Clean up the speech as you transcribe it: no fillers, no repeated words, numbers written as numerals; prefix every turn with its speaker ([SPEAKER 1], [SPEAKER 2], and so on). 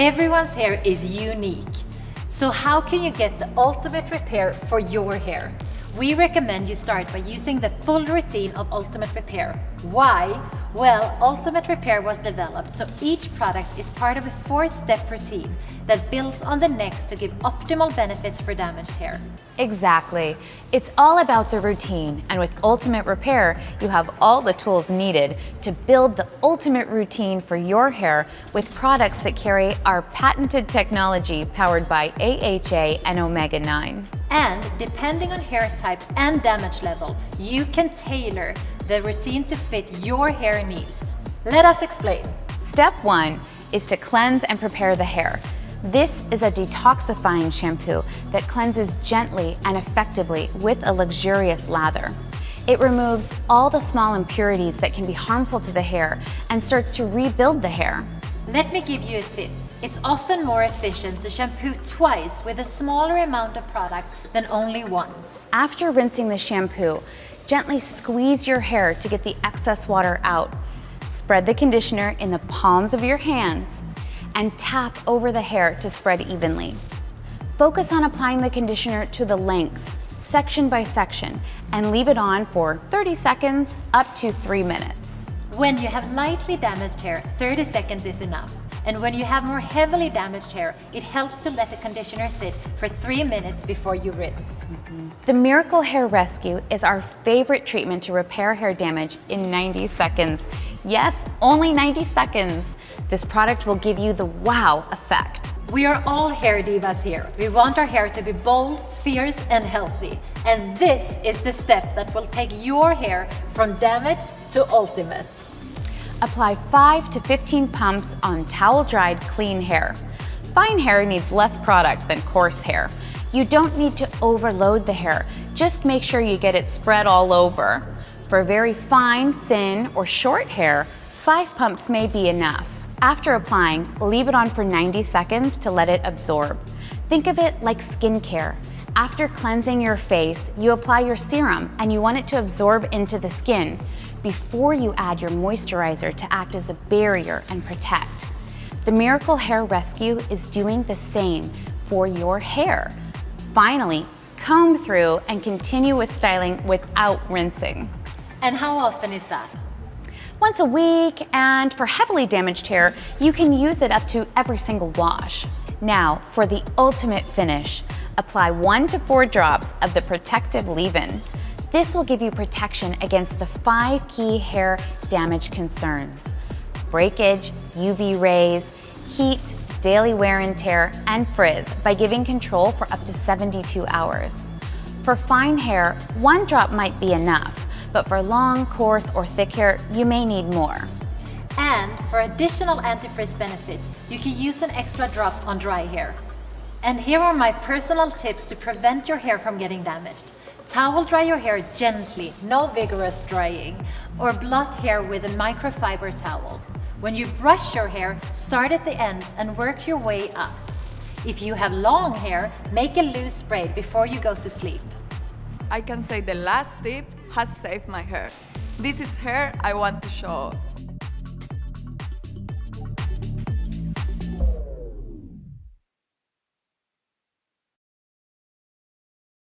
[SPEAKER 1] Everyone's hair is unique. So how can you get the ultimate repair for your hair? We recommend you start by using the full routine of Ultimate Repair. Why? Well, Ultimate Repair was developed so each product is part of a 4-step routine that builds on the next to give optimal benefits for damaged hair.
[SPEAKER 2] Exactly. It's all about the routine, and with Ultimate Repair, you have all the tools needed to build the ultimate routine for your hair with products that carry our patented technology powered by AHA and Omega-9.
[SPEAKER 1] And depending on hair type and damage level, you can tailor the routine to fit your hair needs. Let us explain.
[SPEAKER 2] Step 1 is to cleanse and prepare the hair. This is a detoxifying shampoo that cleanses gently and effectively with a luxurious lather. It removes all the small impurities that can be harmful to the hair and starts to rebuild the hair.
[SPEAKER 1] Let me give you a tip. It's often more efficient to shampoo twice with a smaller amount of product than only once.
[SPEAKER 2] After rinsing the shampoo, gently squeeze your hair to get the excess water out. Spread the conditioner in the palms of your hands and tap over the hair to spread evenly. Focus on applying the conditioner to the lengths, section by section, and leave it on for 30 seconds up to 3 minutes.
[SPEAKER 1] When you have lightly damaged hair, 30 seconds is enough. And when you have more heavily damaged hair, it helps to let the conditioner sit for 3 minutes before you rinse.
[SPEAKER 2] The Miracle Hair Rescue is our favorite treatment to repair hair damage in 90 seconds. Yes, only 90 seconds. This product will give you the wow effect.
[SPEAKER 1] We are all hair divas here. We want our hair to be bold, fierce, and healthy. And this is the step that will take your hair from damaged to ultimate.
[SPEAKER 2] Apply 5 to 15 pumps on towel-dried, clean hair. Fine hair needs less product than coarse hair. You don't need to overload the hair. Just make sure you get it spread all over. For very fine, thin, or short hair, 5 pumps may be enough. After applying, leave it on for 90 seconds to let it absorb. Think of it like skincare. After cleansing your face, you apply your serum and you want it to absorb into the skin before you add your moisturizer to act as a barrier and protect. The Miracle Hair Rescue is doing the same for your hair. Finally, comb through and continue with styling without rinsing.
[SPEAKER 1] And how often is that?
[SPEAKER 2] Once a week, and for heavily damaged hair, you can use it up to every single wash. Now, for the ultimate finish, apply 1 to 4 drops of the protective leave-in. This will give you protection against the 5 key hair damage concerns: breakage, UV rays, heat, daily wear and tear, and frizz by giving control for up to 72 hours. For fine hair, 1 drop might be enough, but for long, coarse, or thick hair, you may need more.
[SPEAKER 1] And for additional anti-frizz benefits, you can use an extra drop on dry hair. And here are my personal tips to prevent your hair from getting damaged. Towel dry your hair gently, no vigorous drying, or blot hair with a microfiber towel. When you brush your hair, start at the ends and work your way up. If you have long hair, make a loose braid before you go to sleep.
[SPEAKER 3] I can say the last tip has saved my hair. This is hair I want to show off.